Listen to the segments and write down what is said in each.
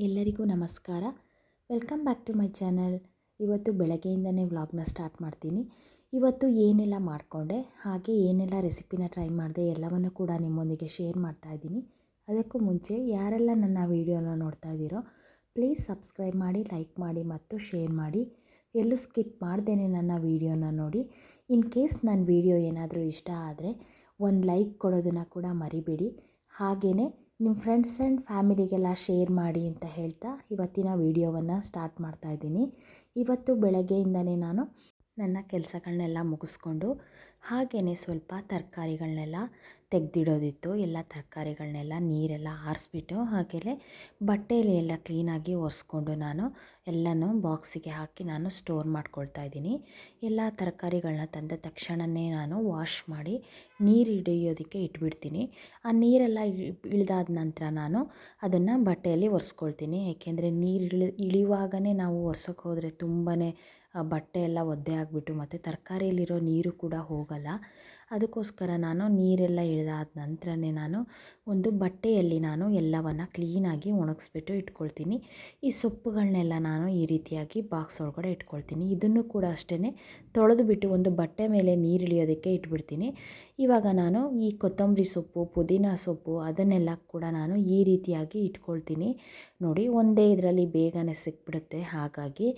ಎಲ್ಲರಿಗೂ ನಮಸ್ಕಾರ. Welcome back to my channel. ಇವತ್ತು ಬೆಳಗ್ಗೆಯಿಂದನೇ ವ್ಲಾಗ್ನ ಸ್ಟಾರ್ಟ್ ಮಾಡ್ತೀನಿ. ಇವತ್ತು ಏನೆಲ್ಲ ಮಾಡಿಕೊಂಡೆ, ಹಾಗೆ ಏನೆಲ್ಲ ರೆಸಿಪಿನ ಟ್ರೈ ಮಾಡಿದೆ ಎಲ್ಲವನ್ನು ಕೂಡ ನಿಮ್ಮೊಂದಿಗೆ ಶೇರ್ ಮಾಡ್ತಾ ಇದ್ದೀನಿ. ಅದಕ್ಕೂ ಮುಂಚೆ ಯಾರೆಲ್ಲ ನನ್ನ ವೀಡಿಯೋನ ನೋಡ್ತಾ ಇದ್ದೀರೋ ಪ್ಲೀಸ್ ಸಬ್ಸ್ಕ್ರೈಬ್ ಮಾಡಿ, ಲೈಕ್ ಮಾಡಿ ಮತ್ತು ಶೇರ್ ಮಾಡಿ. ಎಲ್ಲೂ ಸ್ಕಿಪ್ ಮಾಡ್ದೇನೆ ನನ್ನ ವೀಡಿಯೋನ ನೋಡಿ. ಇನ್ ಕೇಸ್ ನನ್ನ ವೀಡಿಯೋ ಏನಾದರೂ ಇಷ್ಟ ಆದರೆ ಒಂದು ಲೈಕ್ ಕೊಡೋದನ್ನು ಕೂಡ ಮರಿಬೇಡಿ. ಹಾಗೆಯೇ ನಿಮ್ಮ ಫ್ರೆಂಡ್ಸ್ ಆ್ಯಂಡ್ ಫ್ಯಾಮಿಲಿಗೆಲ್ಲ ಶೇರ್ ಮಾಡಿ ಅಂತ ಹೇಳ್ತಾ ಇವತ್ತಿನ ವೀಡಿಯೋವನ್ನು ಸ್ಟಾರ್ಟ್ ಮಾಡ್ತಾಯಿದ್ದೀನಿ. ಇವತ್ತು ಬೆಳಗ್ಗೆಯಿಂದನೇ ನಾನು ನನ್ನ ಕೆಲಸಗಳನ್ನೆಲ್ಲ ಮುಗಿಸ್ಕೊಂಡು ಹಾಗೆಯೇ ಸ್ವಲ್ಪ ತರಕಾರಿಗಳನ್ನೆಲ್ಲ ತೆಗೆದಿಡೋದಿತ್ತು. ಎಲ್ಲ ತರಕಾರಿಗಳನ್ನೆಲ್ಲ ನೀರೆಲ್ಲ ಆರಿಸ್ಬಿಟ್ಟು ಹಾಗೆಯೇ ಬಟ್ಟೆಯಲ್ಲಿ ಎಲ್ಲ ಕ್ಲೀನಾಗಿ ಒರೆಸ್ಕೊಂಡು ನಾನು ಎಲ್ಲನೂ ಬಾಕ್ಸಿಗೆ ಹಾಕಿ ನಾನು ಸ್ಟೋರ್ ಮಾಡ್ಕೊಳ್ತಾ ಇದ್ದೀನಿ. ಎಲ್ಲ ತರಕಾರಿಗಳನ್ನ ತಂದ ತಕ್ಷಣವೇ ನಾನು ವಾಶ್ ಮಾಡಿ ನೀರು ಹಿಡಿಯೋದಕ್ಕೆ ಇಟ್ಬಿಡ್ತೀನಿ. ಆ ನೀರೆಲ್ಲ ಇಳಿದಾದ ನಂತರ ನಾನು ಅದನ್ನು ಬಟ್ಟೆಯಲ್ಲಿ ಒರೆಸ್ಕೊಳ್ತೀನಿ. ಏಕೆಂದರೆ ನೀರು ಇಳಿಯುವಾಗಲೇ ನಾವು ಒರೆಸೋಕೆ ಹೋದರೆ ತುಂಬಾ ಬಟ್ಟೆ ಎಲ್ಲ ಒದ್ದೆ ಆಗಿಬಿಟ್ಟು ಮತ್ತು ತರಕಾರಿಯಲ್ಲಿರೋ ನೀರು ಕೂಡ ಹೋಗಲ್ಲ. ಅದಕ್ಕೋಸ್ಕರ ನಾನು ನೀರೆಲ್ಲ ಇಳಿದಾದ ನಂತರನೇ ನಾನು ಒಂದು ಬಟ್ಟೆಯಲ್ಲಿ ನಾನು ಎಲ್ಲವನ್ನು ಕ್ಲೀನಾಗಿ ಒಣಗಿಸ್ಬಿಟ್ಟು ಇಟ್ಕೊಳ್ತೀನಿ. ಈ ಸೊಪ್ಪುಗಳನ್ನೆಲ್ಲ ನಾನು ಈ ರೀತಿಯಾಗಿ ಬಾಕ್ಸ್ ಒಳಗಡೆ ಇಟ್ಕೊಳ್ತೀನಿ. ಇದನ್ನು ಕೂಡ ಅಷ್ಟೇ ತೊಳೆದುಬಿಟ್ಟು ಒಂದು ಬಟ್ಟೆ ಮೇಲೆ ನೀರು ಇಳಿಯೋದಕ್ಕೆ ಇಟ್ಬಿಡ್ತೀನಿ. ಇವಾಗ ನಾನು ಈ ಕೊತ್ತಂಬರಿ ಸೊಪ್ಪು, ಪುದೀನ ಸೊಪ್ಪು ಅದನ್ನೆಲ್ಲ ಕೂಡ ನಾನು ಈ ರೀತಿಯಾಗಿ ಇಟ್ಕೊಳ್ತೀನಿ. ನೋಡಿ, ಒಂದೇ ಇದರಲ್ಲಿ ಬೇಗನೆ ಸಿಕ್ಬಿಡುತ್ತೆ. ಹಾಗಾಗಿ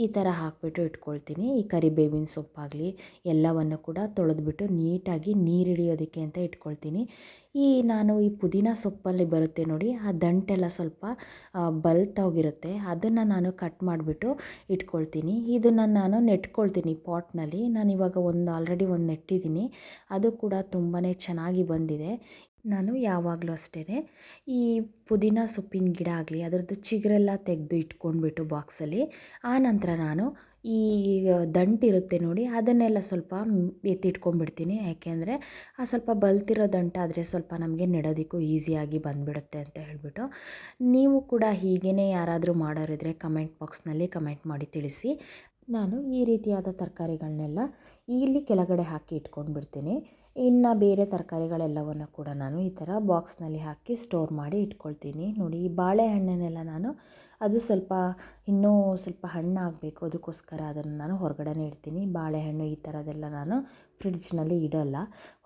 ಈ ಥರ ಹಾಕಿಬಿಟ್ಟು ಇಟ್ಕೊಳ್ತೀನಿ. ಈ ಕರಿಬೇವಿನ ಸೊಪ್ಪಾಗಲಿ ಎಲ್ಲವನ್ನು ಕೂಡ ತೊಳೆದ್ಬಿಟ್ಟು ನೀಟಾಗಿ ನೀರು ಹಿಡಿಯೋದಕ್ಕೆ ಅಂತ ಇಟ್ಕೊಳ್ತೀನಿ. ನಾನು ಈ ಪುದೀನ ಸೊಪ್ಪಲ್ಲಿ ಬರುತ್ತೆ ನೋಡಿ, ಆ ದಂಟೆಲ್ಲ ಸ್ವಲ್ಪ ಬಲ್ತೋಗಿರುತ್ತೆ. ಅದನ್ನು ನಾನು ಕಟ್ ಮಾಡಿಬಿಟ್ಟು ಇಟ್ಕೊಳ್ತೀನಿ. ಇದನ್ನು ನಾನು ನೆಟ್ಕೊಳ್ತೀನಿ ಪಾಟ್ನಲ್ಲಿ. ನಾನಿವಾಗ ಆಲ್ರೆಡಿ ಒಂದು ನೆಟ್ಟಿದ್ದೀನಿ. ಅದು ಕೂಡ ತುಂಬಾ ಚೆನ್ನಾಗಿ ಬಂದಿದೆ. ನಾನು ಯಾವಾಗಲೂ ಅಷ್ಟೇ ಈ ಪುದೀನ ಸೊಪ್ಪಿನ ಗಿಡ ಆಗಲಿ ಅದರದ್ದು ಚಿಗುರೆಲ್ಲ ತೆಗೆದು ಇಟ್ಕೊಂಡ್ಬಿಟ್ಟು ಬಾಕ್ಸಲ್ಲಿ, ಆ ನಂತರ ನಾನು ಈ ದಂಟಿರುತ್ತೆ ನೋಡಿ ಅದನ್ನೆಲ್ಲ ಸ್ವಲ್ಪ ಎತ್ತಿಟ್ಕೊಂಡ್ಬಿಡ್ತೀನಿ. ಯಾಕೆಂದರೆ ಆ ಸ್ವಲ್ಪ ಬಲ್ತಿರೋ ದಂಟಾದರೆ ಸ್ವಲ್ಪ ನಮಗೆ ನೆಡೋದಕ್ಕೂ ಈಸಿಯಾಗಿ ಬಂದುಬಿಡುತ್ತೆ ಅಂತ ಹೇಳ್ಬಿಟ್ಟು. ನೀವು ಕೂಡ ಹೀಗೇ ಯಾರಾದರೂ ಮಾಡೋರಿದ್ರೆ ಕಮೆಂಟ್ ಬಾಕ್ಸ್ನಲ್ಲಿ ಕಮೆಂಟ್ ಮಾಡಿ ತಿಳಿಸಿ. ನಾನು ಈ ರೀತಿಯಾದ ತರಕಾರಿಗಳನ್ನೆಲ್ಲ ಇಲ್ಲಿ ಕೆಳಗಡೆ ಹಾಕಿ ಇಟ್ಕೊಂಡ್ಬಿಡ್ತೀನಿ. ಇನ್ನು ಬೇರೆ ತರಕಾರಿಗಳೆಲ್ಲವನ್ನು ಕೂಡ ನಾನು ಈ ಥರ ಬಾಕ್ಸ್ನಲ್ಲಿ ಹಾಕಿ ಸ್ಟೋರ್ ಮಾಡಿ ಇಟ್ಕೊಳ್ತೀನಿ. ನೋಡಿ, ಈ ಬಾಳೆಹಣ್ಣನ್ನೆಲ್ಲ ನಾನು ಅದು ಇನ್ನೂ ಸ್ವಲ್ಪ ಹಣ್ಣಾಗಬೇಕು, ಅದಕ್ಕೋಸ್ಕರ ಅದನ್ನು ನಾನು ಹೊರಗಡೆನೇ ಇಡ್ತೀನಿ. ಬಾಳೆಹಣ್ಣು ಈ ಥರದ್ದೆಲ್ಲ ನಾನು ಫ್ರಿಡ್ಜ್ನಲ್ಲಿ ಇಡೋಲ್ಲ,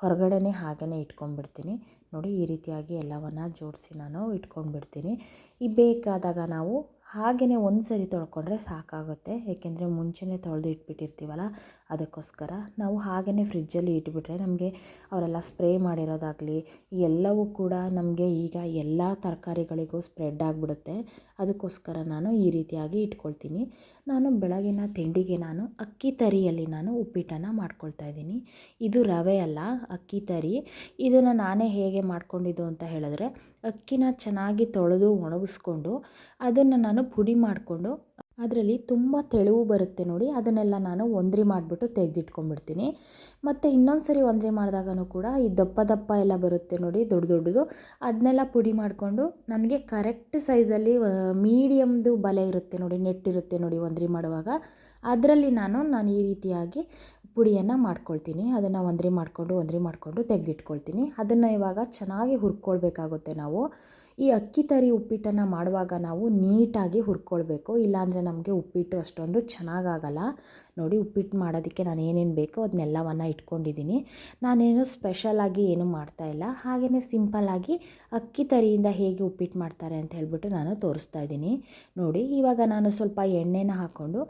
ಹೊರಗಡೆನೇ ಹಾಗೆಯೇ ಇಟ್ಕೊಂಡ್ಬಿಡ್ತೀನಿ. ನೋಡಿ, ಈ ರೀತಿಯಾಗಿ ಎಲ್ಲವನ್ನು ಜೋಡಿಸಿ ನಾನು ಇಟ್ಕೊಂಡ್ಬಿಡ್ತೀನಿ. ಈ ಬೇಕಾದಾಗ ನಾವು ಹಾಗೆಯೇ ಒಂದು ಸರಿ ತೊಳ್ಕೊಂಡ್ರೆ ಸಾಕಾಗುತ್ತೆ. ಏಕೆಂದರೆ ಮುಂಚೆನೇ ತೊಳೆದು ಇಟ್ಬಿಟ್ಟಿರ್ತೀವಲ್ಲ, ಅದಕ್ಕೋಸ್ಕರ ನಾವು ಹಾಗೆಯೇ ಫ್ರಿಜ್ಜಲ್ಲಿ ಇಟ್ಬಿಟ್ರೆ ನಮಗೆ ಅವರೆಲ್ಲ ಸ್ಪ್ರೇ ಮಾಡಿರೋದಾಗಲಿ ಎಲ್ಲವೂ ಕೂಡ ನಮಗೆ ಈಗ ಎಲ್ಲ ತರಕಾರಿಗಳಿಗೂ ಸ್ಪ್ರೆಡ್ ಆಗಿಬಿಡುತ್ತೆ. ಅದಕ್ಕೋಸ್ಕರ ನಾನು ಈ ರೀತಿಯಾಗಿ ಇಟ್ಕೊಳ್ತೀನಿ. ನಾನು ಬೆಳಗಿನ ತಿಂಡಿಗೆ ನಾನು ಅಕ್ಕಿ ತರಿಯಲ್ಲಿ ನಾನು ಉಪ್ಪಿಟ್ಟನ್ನು ಮಾಡ್ಕೊಳ್ತಾ ಇದ್ದೀನಿ. ಇದು ರವೆ ಅಲ್ಲ, ಅಕ್ಕಿ ತರಿ. ಇದನ್ನು ನಾನೇ ಹೇಗೆ ಮಾಡ್ಕೊಂಡಿದ್ದು ಅಂತ ಹೇಳಿದ್ರೆ, ಅಕ್ಕಿನ ಚೆನ್ನಾಗಿ ತೊಳೆದು ಒಣಗಿಸ್ಕೊಂಡು ಅದನ್ನು ನಾನು ಪುಡಿ ಮಾಡಿಕೊಂಡು ಅದರಲ್ಲಿ ತುಂಬ ತೆಳುವು ಬರುತ್ತೆ ನೋಡಿ, ಅದನ್ನೆಲ್ಲ ನಾನು ಒಂದ್ರಿ ಮಾಡಿಬಿಟ್ಟು ತೆಗೆದಿಟ್ಕೊಂಡ್ಬಿಡ್ತೀನಿ. ಮತ್ತು ಇನ್ನೊಂದು ಸರಿ ಒಂದ್ರಿ ಮಾಡಿದಾಗೂ ಕೂಡ ಈ ದಪ್ಪ ದಪ್ಪ ಎಲ್ಲ ಬರುತ್ತೆ ನೋಡಿ, ದೊಡ್ಡ ದೊಡ್ಡದು, ಅದನ್ನೆಲ್ಲ ಪುಡಿ ಮಾಡಿಕೊಂಡು ನನಗೆ ಕರೆಕ್ಟ್ ಸೈಜಲ್ಲಿ ಮೀಡಿಯಮ್ದು ಬಲೆ ಇರುತ್ತೆ ನೋಡಿ, ನೆಟ್ಟಿರುತ್ತೆ ನೋಡಿ ಒಂದ್ರಿ ಮಾಡುವಾಗ, ಅದರಲ್ಲಿ ನಾನು ಈ ರೀತಿಯಾಗಿ ಪುಡಿಯನ್ನು ಮಾಡ್ಕೊಳ್ತೀನಿ. ಅದನ್ನು ಒಂದ್ರಿ ಮಾಡಿಕೊಂಡು ತೆಗೆದಿಟ್ಕೊಳ್ತೀನಿ. ಅದನ್ನು ಇವಾಗ ಚೆನ್ನಾಗಿ ಹುರ್ಕೊಳ್ಬೇಕಾಗುತ್ತೆ ನಾವು. ಈ ಅಕ್ಕಿ ತರಿ ಉಪ್ಪಿಟ್ಟನ್ನು ಮಾಡುವಾಗ ನಾವು ನೀಟಾಗಿ ಹುರ್ಕೊಳ್ಬೇಕು, ಇಲ್ಲಾಂದರೆ ನಮಗೆ ಉಪ್ಪಿಟ್ಟು ಅಷ್ಟೊಂದು ಚೆನ್ನಾಗಾಗಲ್ಲ. ನೋಡಿ, ಉಪ್ಪಿಟ್ಟು ಮಾಡೋದಕ್ಕೆ ನಾನು ಏನೇನು ಬೇಕೋ ಅದನ್ನೆಲ್ಲವನ್ನು ಇಟ್ಕೊಂಡಿದ್ದೀನಿ. ನಾನೇನು ಸ್ಪೆಷಲಾಗಿ ಏನೂ ಮಾಡ್ತಾಯಿಲ್ಲ, ಹಾಗೆಯೇ ಸಿಂಪಲ್ಲಾಗಿ ಅಕ್ಕಿ ತರಿಯಿಂದ ಹೇಗೆ ಉಪ್ಪಿಟ್ಟು ಮಾಡ್ತಾರೆ ಅಂತ ಹೇಳ್ಬಿಟ್ಟು ನಾನು ತೋರಿಸ್ತಾ ಇದ್ದೀನಿ. ನೋಡಿ, ಇವಾಗ ನಾನು ಸ್ವಲ್ಪ ಎಣ್ಣೆನ ಹಾಕ್ಕೊಂಡು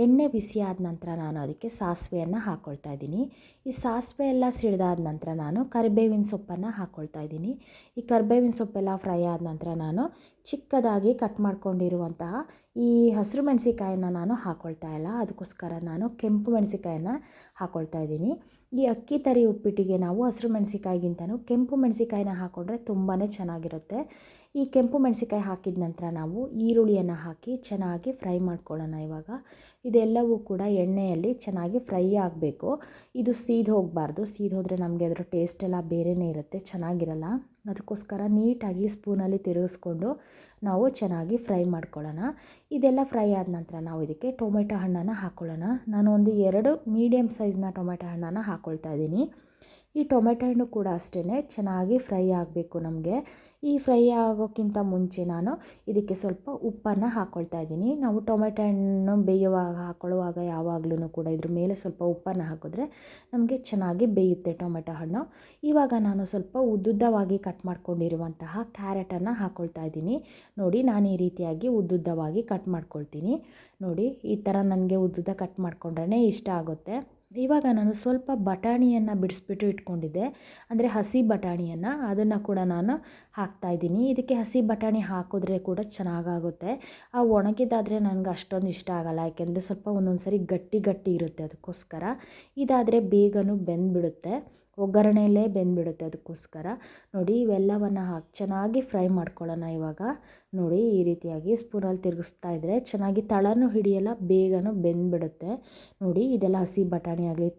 ಎಣ್ಣೆ ಬಿಸಿ ಆದ ನಂತರ ನಾನು ಅದಕ್ಕೆ ಸಾಸಿವೆಯನ್ನು ಹಾಕ್ಕೊಳ್ತಾ ಇದ್ದೀನಿ. ಈ ಸಾಸಿವೆ ಎಲ್ಲ ಸಿಡಿದಾದ ನಂತರ ನಾನು ಕರಿಬೇವಿನ ಸೊಪ್ಪನ್ನು ಹಾಕ್ಕೊಳ್ತಾ ಇದ್ದೀನಿ. ಈ ಕರಿಬೇವಿನ ಸೊಪ್ಪೆಲ್ಲ ಫ್ರೈ ಆದ ನಂತರ ನಾನು ಚಿಕ್ಕದಾಗಿ ಕಟ್ ಮಾಡ್ಕೊಂಡಿರುವಂತಹ ಈ ಹಸಿರು ಮೆಣಸಿಕಾಯನ್ನು ನಾನು ಹಾಕ್ಕೊಳ್ತಾ ಇಲ್ಲ, ಅದಕ್ಕೋಸ್ಕರ ನಾನು ಕೆಂಪು ಮೆಣಸಿಕಾಯನ್ನು ಹಾಕ್ಕೊಳ್ತಾ ಇದ್ದೀನಿ. ಈ ಅಕ್ಕಿ ತರಿ ಉಪ್ಪಿಟ್ಟಿಗೆ ನಾವು ಹಸಿರು ಮೆಣಸಿಕಾಯಿಗಿಂತನೂ ಕೆಂಪು ಮೆಣಸಿಕಾಯಿನ ಹಾಕ್ಕೊಂಡ್ರೆ ತುಂಬಾ ಚೆನ್ನಾಗಿರುತ್ತೆ. ಈ ಕೆಂಪು ಮೆಣಸಿಕಾಯಿ ಹಾಕಿದ ನಂತರ ನಾವು ಈರುಳ್ಳಿಯನ್ನು ಹಾಕಿ ಚೆನ್ನಾಗಿ ಫ್ರೈ ಮಾಡ್ಕೊಳ್ಳೋಣ. ಇವಾಗ ಇದೆಲ್ಲವೂ ಕೂಡ ಎಣ್ಣೆಯಲ್ಲಿ ಚೆನ್ನಾಗಿ ಫ್ರೈ ಆಗಬೇಕು. ಇದು ಹೋಗಬಾರ್ದು, ಹೋದರೆ ನಮಗೆ ಅದರ ಟೇಸ್ಟ್ ಎಲ್ಲ ಬೇರೆಯೇ ಇರುತ್ತೆ, ಚೆನ್ನಾಗಿರಲ್ಲ. ಅದಕ್ಕೋಸ್ಕರ ನೀಟಾಗಿ ಸ್ಪೂನಲ್ಲಿ ತಿರುಗಿಸ್ಕೊಂಡು ನಾವು ಚೆನ್ನಾಗಿ ಫ್ರೈ ಮಾಡ್ಕೊಳ್ಳೋಣ. ಇದೆಲ್ಲ ಫ್ರೈ ಆದ ನಂತರ ನಾವು ಇದಕ್ಕೆ ಟೊಮೆಟೊ ಹಣ್ಣನ್ನು ಹಾಕ್ಕೊಳ್ಳೋಣ. ನಾನು ಒಂದು 2 ಮೀಡಿಯಮ್ ಸೈಜ್ನ ಟೊಮೆಟೊ ಹಣ್ಣನ್ನು ಹಾಕ್ಕೊಳ್ತಾ ಇದ್ದೀನಿ. ಈ ಟೊಮೆಟೊ ಹಣ್ಣು ಕೂಡ ಅಷ್ಟೇ ಚೆನ್ನಾಗಿ ಫ್ರೈ ಆಗಬೇಕು ನಮಗೆ. ಈ ಫ್ರೈ ಆಗೋಕ್ಕಿಂತ ಮುಂಚೆ ನಾನು ಇದಕ್ಕೆ ಸ್ವಲ್ಪ ಉಪ್ಪನ್ನು ಹಾಕ್ಕೊಳ್ತಾ ಇದ್ದೀನಿ. ನಾವು ಟೊಮೆಟೊ ಹಣ್ಣು ಬೇಯುವಾಗ ಹಾಕ್ಕೊಳ್ಳುವಾಗ ಯಾವಾಗಲೂ ಕೂಡ ಇದ್ರ ಮೇಲೆ ಸ್ವಲ್ಪ ಉಪ್ಪನ್ನು ಹಾಕಿದ್ರೆ ನಮಗೆ ಚೆನ್ನಾಗಿ ಬೇಯುತ್ತೆ ಟೊಮೆಟೊ ಹಣ್ಣು. ಇವಾಗ ನಾನು ಸ್ವಲ್ಪ ಉದ್ದುದ್ದವಾಗಿ ಕಟ್ ಮಾಡ್ಕೊಂಡಿರುವಂತಹ ಕ್ಯಾರೆಟನ್ನು ಹಾಕ್ಕೊಳ್ತಾ ಇದ್ದೀನಿ. ನೋಡಿ, ನಾನು ಈ ರೀತಿಯಾಗಿ ಉದ್ದುದ್ದವಾಗಿ ಕಟ್ ಮಾಡ್ಕೊಳ್ತೀನಿ. ನೋಡಿ, ಈ ಥರ ನನಗೆ ಉದ್ದುದ್ದ ಕಟ್ ಮಾಡ್ಕೊಂಡ್ರೆ ಇಷ್ಟ ಆಗುತ್ತೆ. ಇವಾಗ ನಾನು ಸ್ವಲ್ಪ ಬಟಾಣಿಯನ್ನು ಬಿಡಿಸ್ಬಿಟ್ಟು ಇಟ್ಕೊಂಡಿದ್ದೆ, ಅಂದರೆ ಹಸಿ ಬಟಾಣಿಯನ್ನು, ಅದನ್ನು ಕೂಡ ನಾನು ಹಾಕ್ತಾಯಿದ್ದೀನಿ. ಇದಕ್ಕೆ ಹಸಿ ಬಟಾಣಿ ಹಾಕಿದ್ರೆ ಕೂಡ ಚೆನ್ನಾಗಾಗುತ್ತೆ. ಆ ಒಣಗಿದಾದರೆ ನನಗೆ ಅಷ್ಟೊಂದು ಇಷ್ಟ ಆಗೋಲ್ಲ, ಯಾಕೆಂದರೆ ಸ್ವಲ್ಪ ಒಂದೊಂದು ಸರಿ ಗಟ್ಟಿ ಗಟ್ಟಿ ಇರುತ್ತೆ. ಅದಕ್ಕೋಸ್ಕರ ಇದಾದರೆ ಬೇಗನೂ ಬೆಂದುಬಿಡುತ್ತೆ, ಒಗ್ಗರಣೆಯಲ್ಲೇ ಬೆಂದುಬಿಡುತ್ತೆ. ಅದಕ್ಕೋಸ್ಕರ ನೋಡಿ, ಇವೆಲ್ಲವನ್ನು ಹಾಕಿ ಚೆನ್ನಾಗಿ ಫ್ರೈ ಮಾಡ್ಕೊಳ್ಳೋಣ ಇವಾಗ. ನೋಡಿ, ಈ ರೀತಿಯಾಗಿ ಸ್ಪೂನಲ್ಲಿ ತಿರುಗಿಸ್ತಾ ಇದ್ದರೆ ಚೆನ್ನಾಗಿ ತಳನೂ ಹಿಡಿಯಲ್ಲ, ಬೇಗನೂ ಬೆಂದುಬಿಡುತ್ತೆ. ನೋಡಿ, ಇದೆಲ್ಲ ಹಸಿ ಬಟಾಣಿ ಆಗಲಿ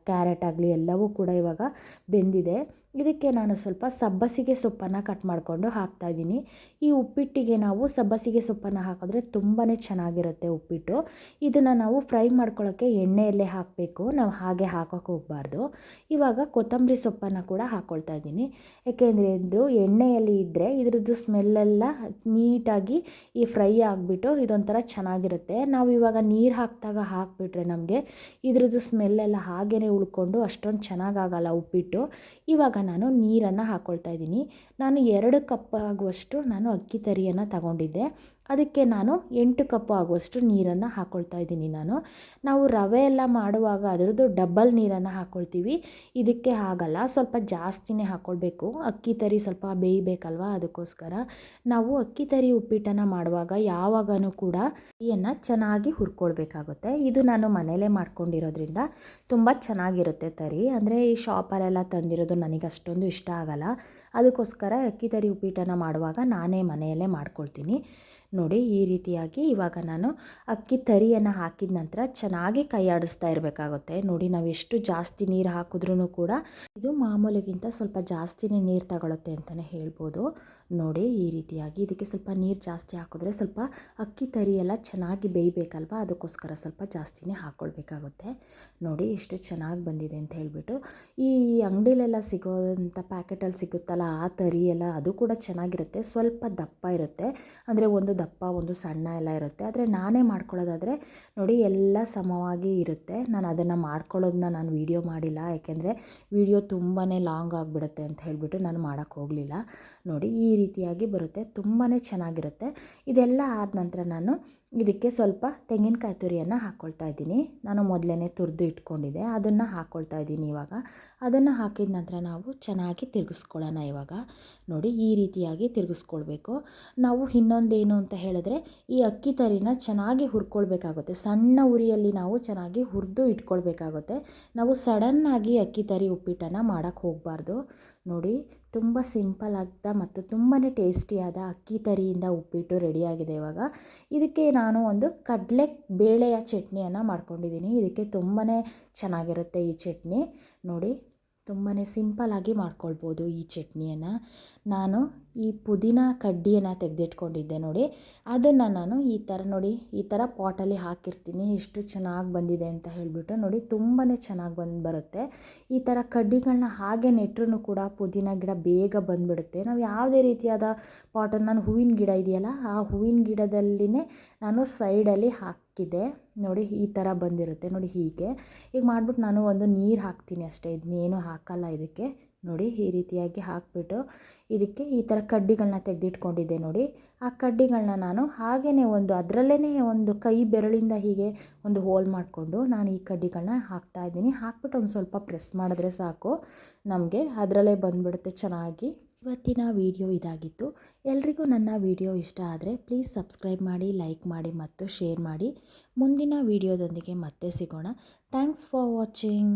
ಕ್ಯಾರೆಟ್ ಆಗಲಿ ಎಲ್ಲವೂ ಕೂಡ ಇವಾಗ ಬೆಂದಿದೆ. ಇದಕ್ಕೆ ನಾನು ಸ್ವಲ್ಪ ಸಬ್ಬಸಿಗೆ ಸೊಪ್ಪನ್ನು ಕಟ್ ಮಾಡಿಕೊಂಡು ಹಾಕ್ತಾಯಿದ್ದೀನಿ. ಈ ಉಪ್ಪಿಟ್ಟಿಗೆ ನಾವು ಸಬ್ಬಸಿಗೆ ಸೊಪ್ಪನ್ನು ಹಾಕಿದ್ರೆ ತುಂಬಾ ಚೆನ್ನಾಗಿರುತ್ತೆ ಉಪ್ಪಿಟ್ಟು. ಇದನ್ನು ನಾವು ಫ್ರೈ ಮಾಡ್ಕೊಳ್ಳೋಕ್ಕೆ ಎಣ್ಣೆಯಲ್ಲೇ ಹಾಕಬೇಕು, ನಾವು ಹಾಗೆ ಹಾಕೋಕ್ಕೆ ಹೋಗಬಾರ್ದು. ಇವಾಗ ಕೊತ್ತಂಬರಿ ಸೊಪ್ಪನ್ನು ಕೂಡ ಹಾಕ್ಕೊಳ್ತಾ ಇದ್ದೀನಿ, ಏಕೆಂದರೆ ಇದು ಎಣ್ಣೆಯಲ್ಲಿ ಇದ್ದರೆ ಇದ್ರದ್ದು ಸ್ಮೆಲ್ಲೆಲ್ಲ ನೀಟಾಗಿ ಈ ಫ್ರೈ ಆಗಿಬಿಟ್ಟು ಇದೊಂಥರ ಚೆನ್ನಾಗಿರುತ್ತೆ. ನಾವು ಇವಾಗ ನೀರು ಹಾಕಿದಾಗ ಹಾಕಿಬಿಟ್ರೆ ನಮಗೆ ಇದ್ರದ್ದು ಸ್ಮೆಲ್ಲೆಲ್ಲ ಹಾಗೇ ಉಳ್ಕೊಂಡು ಅಷ್ಟೊಂದು ಚೆನ್ನಾಗಾಗಲ್ಲ ಉಪ್ಪಿಟ್ಟು. ಇವಾಗ ನಾನು ನೀರನ್ನು ಹಾಕ್ಕೊಳ್ತಾ ಇದ್ದೀನಿ. ನಾನು 2 ಕಪ್ ಆಗುವಷ್ಟು ನಾನು ಅಕ್ಕಿ ತರಿಯನ್ನು ತಗೊಂಡಿದ್ದೆ, ಅದಕ್ಕೆ ನಾನು 8 ಕಪ್ ಆಗುವಷ್ಟು ನೀರನ್ನು ಹಾಕ್ಕೊಳ್ತಾ ಇದ್ದೀನಿ. ನಾವು ರವೆ ಎಲ್ಲ ಮಾಡುವಾಗ ಅದರದ್ದು ಡಬಲ್ ನೀರನ್ನು ಹಾಕ್ಕೊಳ್ತೀವಿ, ಇದಕ್ಕೆ ಆಗಲ್ಲ, ಸ್ವಲ್ಪ ಜಾಸ್ತಿನೇ ಹಾಕ್ಕೊಳ್ಬೇಕು. ಅಕ್ಕಿ ತರಿ ಸ್ವಲ್ಪ ಬೇಯಬೇಕಲ್ವ, ಅದಕ್ಕೋಸ್ಕರ ನಾವು ಅಕ್ಕಿ ತರಿ ಉಪ್ಪಿಟ್ಟನ್ನು ಮಾಡುವಾಗ ಯಾವಾಗಲೂ ಕೂಡ ಅಕ್ಕಿಯನ್ನು ಚೆನ್ನಾಗಿ ಹುರ್ಕೊಳ್ಬೇಕಾಗುತ್ತೆ. ಇದು ನಾನು ಮನೆಯಲ್ಲೇ ಮಾಡ್ಕೊಂಡಿರೋದ್ರಿಂದ ತುಂಬ ಚೆನ್ನಾಗಿರುತ್ತೆ ತರಿ, ಅಂದರೆ ಈ ಶಾಪಲ್ಲೆಲ್ಲ ತಂದಿರೋದು ನನಗೆ ಅಷ್ಟೊಂದು ಇಷ್ಟ ಆಗಲ್ಲ. ಅದಕ್ಕೋಸ್ಕರ ಅಕ್ಕಿ ತರಿ ಉಪ್ಪಿಟ್ಟನ್ನು ಮಾಡುವಾಗ ನಾನೇ ಮನೆಯಲ್ಲೇ ಮಾಡ್ಕೊಳ್ತೀನಿ. ನೋಡಿ, ಈ ರೀತಿಯಾಗಿ ಇವಾಗ ನಾನು ಅಕ್ಕಿ ತರಿಯನ್ನು ಹಾಕಿದ ನಂತರ ಚೆನ್ನಾಗಿ ಕೈ ಆಡಿಸ್ತಾ ಇರಬೇಕಾಗುತ್ತೆ. ನೋಡಿ, ನಾವು ಎಷ್ಟು ಜಾಸ್ತಿ ನೀರು ಹಾಕಿದ್ರೂ ಕೂಡ ಇದು ಮಾಮೂಲಿಗಿಂತ ಸ್ವಲ್ಪ ಜಾಸ್ತಿನೇ ನೀರು ತಗೊಳುತ್ತೆ ಅಂತಲೇ ಹೇಳ್ಬೋದು. ನೋಡಿ, ಈ ರೀತಿಯಾಗಿ ಇದಕ್ಕೆ ಸ್ವಲ್ಪ ನೀರು ಜಾಸ್ತಿ ಹಾಕಿದ್ರೆ ಸ್ವಲ್ಪ ಅಕ್ಕಿ ತರಿ ಎಲ್ಲ ಚೆನ್ನಾಗಿ ಬೇಯಬೇಕಲ್ವ, ಅದಕ್ಕೋಸ್ಕರ ಸ್ವಲ್ಪ ಜಾಸ್ತಿನೇ ಹಾಕ್ಕೊಳ್ಬೇಕಾಗುತ್ತೆ. ನೋಡಿ, ಎಷ್ಟು ಚೆನ್ನಾಗಿ ಬಂದಿದೆ ಅಂತ ಹೇಳಿಬಿಟ್ಟು. ಈ ಅಂಗಡಿಲೆಲ್ಲ ಸಿಗೋಂಥ ಪ್ಯಾಕೆಟಲ್ಲಿ ಸಿಗುತ್ತಲ್ಲ ಆ ತರಿ ಎಲ್ಲ, ಅದು ಕೂಡ ಚೆನ್ನಾಗಿರುತ್ತೆ, ಸ್ವಲ್ಪ ದಪ್ಪ ಇರುತ್ತೆ, ಅಂದರೆ ಒಂದು ದಪ್ಪ ಒಂದು ಸಣ್ಣ ಎಲ್ಲ ಇರುತ್ತೆ. ಆದರೆ ನಾನೇ ಮಾಡ್ಕೊಳ್ಳೋದಾದರೆ ನೋಡಿ ಎಲ್ಲ ಸಮವಾಗಿ ಇರುತ್ತೆ. ನಾನು ಅದನ್ನು ಮಾಡ್ಕೊಳ್ಳೋದನ್ನ ನಾನು ವೀಡಿಯೋ ಮಾಡಿಲ್ಲ, ಯಾಕೆಂದರೆ ವೀಡಿಯೋ ತುಂಬಾ ಲಾಂಗ್ ಆಗಿಬಿಡುತ್ತೆ ಅಂತ ಹೇಳಿಬಿಟ್ಟು ನಾನು ಮಾಡೋಕ್ಕೆ ಹೋಗಲಿಲ್ಲ. ನೋಡಿ, ಈ ರೀತಿಯಾಗಿ ಬರುತ್ತೆ, ತುಂಬಾ ಚೆನ್ನಾಗಿರುತ್ತೆ. ಇದೆಲ್ಲ ಆದ ನಂತರ ನಾನು ಇದಕ್ಕೆ ಸ್ವಲ್ಪ ತೆಂಗಿನಕಾಯಿ ತುರಿಯನ್ನು ಹಾಕ್ಕೊಳ್ತಾ ಇದ್ದೀನಿ. ನಾನು ಮೊದಲೇ ತುರಿದು ಇಟ್ಕೊಂಡಿದ್ದೆ, ಅದನ್ನು ಹಾಕ್ಕೊಳ್ತಾ ಇದ್ದೀನಿ ಇವಾಗ. ಅದನ್ನು ಹಾಕಿದ ನಂತರ ನಾವು ಚೆನ್ನಾಗಿ ತಿರುಗಿಸ್ಕೊಳ್ಳೋಣ ಇವಾಗ. ನೋಡಿ, ಈ ರೀತಿಯಾಗಿ ತಿರುಗಿಸ್ಕೊಳ್ಬೇಕು. ನಾವು ಇನ್ನೊಂದೇನು ಅಂತ ಹೇಳಿದ್ರೆ, ಈ ಅಕ್ಕಿ ತರಿನ ಚೆನ್ನಾಗಿ ಹುರ್ಕೊಳ್ಬೇಕಾಗುತ್ತೆ. ಸಣ್ಣ ಉರಿಯಲ್ಲಿ ನಾವು ಚೆನ್ನಾಗಿ ಹುರಿದು ಇಟ್ಕೊಳ್ಬೇಕಾಗುತ್ತೆ. ನಾವು ಸಡನ್ನಾಗಿ ಅಕ್ಕಿ ತರಿ ಉಪ್ಪಿಟ್ಟನ್ನು ಮಾಡೋಕ್ಕೆ ಹೋಗಬಾರ್ದು. ನೋಡಿ, ತುಂಬ ಸಿಂಪಲ್ ಆದ ಮತ್ತು ತುಂಬಾ ಟೇಸ್ಟಿಯಾದ ಅಕ್ಕಿ ತರಿಯಿಂದ ಉಪ್ಪಿಟ್ಟು ರೆಡಿಯಾಗಿದೆ ಇವಾಗ. ಇದಕ್ಕೆ ನಾನು ಒಂದು ಕಡಲೆ ಬೇಳೆಯ ಚಟ್ನಿಯನ್ನು ಮಾಡ್ಕೊಂಡಿದ್ದೀನಿ. ಇದಕ್ಕೆ ತುಂಬಾ ಚೆನ್ನಾಗಿರುತ್ತೆ ಈ ಚಟ್ನಿ. ನೋಡಿ, ತುಂಬಾ ಸಿಂಪಲ್ಲಾಗಿ ಮಾಡ್ಕೊಳ್ಬೋದು ಈ ಚಟ್ನಿಯನ್ನು. ನಾನು ಈ ಪುದೀನ ಕಡ್ಡಿಯನ್ನು ತೆಗೆದಿಟ್ಕೊಂಡಿದ್ದೆ ನೋಡಿ, ಅದನ್ನು ನಾನು ಈ ಥರ ನೋಡಿ, ಈ ಥರ ಪಾಟಲ್ಲಿ ಹಾಕಿರ್ತೀನಿ. ಎಷ್ಟು ಚೆನ್ನಾಗಿ ಬಂದಿದೆ ಅಂತ ಹೇಳಿಬಿಟ್ಟು. ನೋಡಿ, ತುಂಬಾ ಚೆನ್ನಾಗಿ ಬರುತ್ತೆ. ಈ ಥರ ಕಡ್ಡಿಗಳನ್ನ ಹಾಗೆ ನೆಟ್ಟರೂ ಕೂಡ ಪುದೀನ ಗಿಡ ಬೇಗ ಬಂದುಬಿಡುತ್ತೆ. ನಾವು ಯಾವುದೇ ರೀತಿಯಾದ ಪಾಟನ್ನು, ನಾನು ಹೂವಿನ ಗಿಡ ಇದೆಯಲ್ಲ, ಆ ಹೂವಿನ ಗಿಡದಲ್ಲಿನೇ ನಾನು ಸೈಡಲ್ಲಿ ಹಾಕಿದ್ದೆ. ನೋಡಿ, ಈ ಥರ ಬಂದಿರುತ್ತೆ. ನೋಡಿ, ಹೀಗೆ ಈಗ ಮಾಡಿಬಿಟ್ಟು ನಾನು ಒಂದು ನೀರು ಹಾಕ್ತೀನಿ ಅಷ್ಟೇ, ಇದನ್ನೇನು ಹಾಕಲ್ಲ ಇದಕ್ಕೆ. ನೋಡಿ, ಈ ರೀತಿಯಾಗಿ ಹಾಕಿಬಿಟ್ಟು ಇದಕ್ಕೆ ಈ ಥರ ಕಡ್ಡಿಗಳನ್ನ ತೆಗೆದಿಟ್ಕೊಂಡಿದ್ದೆ ನೋಡಿ, ಆ ಕಡ್ಡಿಗಳನ್ನ ನಾನು ಹಾಗೆಯೇ ಒಂದು ಅದರಲ್ಲೇ ಒಂದು ಕೈ ಬೆರಳಿಂದ ಹೀಗೆ ಒಂದು ಹೋಲ್ ಮಾಡಿಕೊಂಡು ನಾನು ಈ ಕಡ್ಡಿಗಳನ್ನ ಹಾಕ್ತಾಯಿದ್ದೀನಿ. ಹಾಕ್ಬಿಟ್ಟು ಒಂದು ಸ್ವಲ್ಪ ಪ್ರೆಸ್ ಮಾಡಿದ್ರೆ ಸಾಕು, ನಮಗೆ ಅದರಲ್ಲೇ ಬಂದುಬಿಡುತ್ತೆ ಚೆನ್ನಾಗಿ. ಇವತ್ತಿನ ವಿಡಿಯೋ ಇದಾಗಿತ್ತು. ಎಲ್ರಿಗೂ ನನ್ನ ವಿಡಿಯೋ ಇಷ್ಟ ಆದರೆ ಪ್ಲೀಸ್ ಸಬ್ಸ್ಕ್ರೈಬ್ ಮಾಡಿ, ಲೈಕ್ ಮಾಡಿ ಮತ್ತು ಶೇರ್ ಮಾಡಿ. ಮುಂದಿನ ವಿಡಿಯೋದೊಂದಿಗೆ ಮತ್ತೆ ಸಿಗೋಣ. Thanks for watching.